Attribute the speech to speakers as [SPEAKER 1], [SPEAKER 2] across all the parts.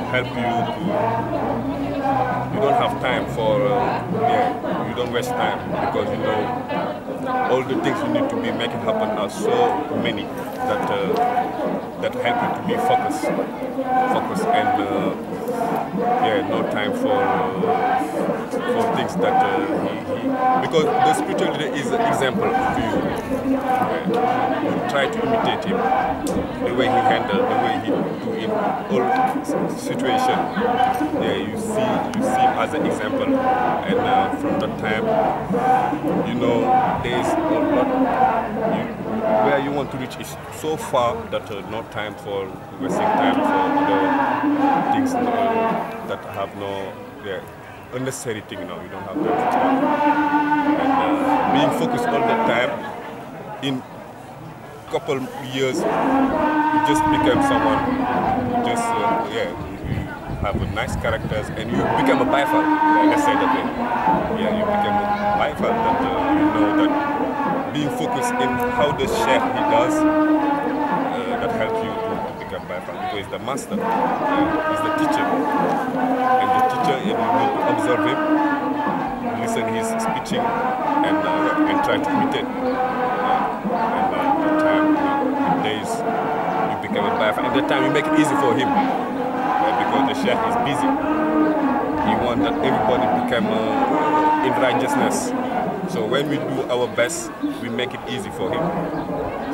[SPEAKER 1] help you to, you don't have time for, you don't waste time, because you know all the things you need to be making happen are so many that that help you to be focused and no time for things that because the spiritual leader is an example to you. You try to imitate him, the way he handles, the way he do in all situations. You see him as an example, and from that time, you know, there is a lot. Where you want to reach is so far that no time for wasting time for other things that have no unnecessary thing. No, you don't have time for that. And being focused all the time, in couple years, you just become someone who just you have a nice characters, and you become a bifal. Like I said that way. You become a bifal that you know that being focused in how the Cheikh he does, that helps you to become bifal, because he's the master, he's the teacher, and the teacher, you need to observe him, listen his speeching, and try to imitate. And the time, days, you become a bifal, and the time you make it easy for him, because the Cheikh is busy. He wants that everybody become in righteousness. So when we do our best, we make it easy for him.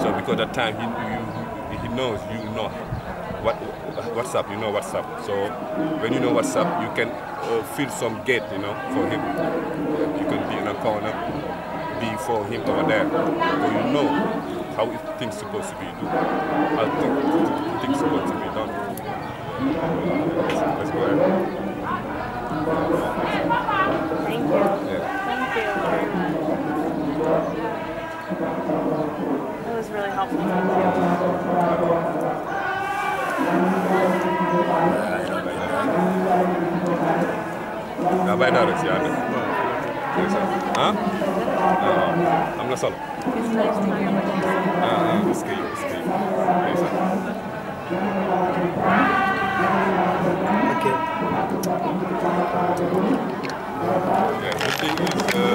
[SPEAKER 1] So because at the time he knows, you know what's up, you know what's up. So when you know what's up, you can feel some gate, you know, for him. You can be in a corner, be for him over there. So you know how things supposed to be done, how things supposed to be done. Let's go ahead.
[SPEAKER 2] Thank you. Thank you very much. That was really helpful. Thank
[SPEAKER 1] you. I'm not solo.
[SPEAKER 2] It's nice to hear what you say.
[SPEAKER 1] Okay. The thing is,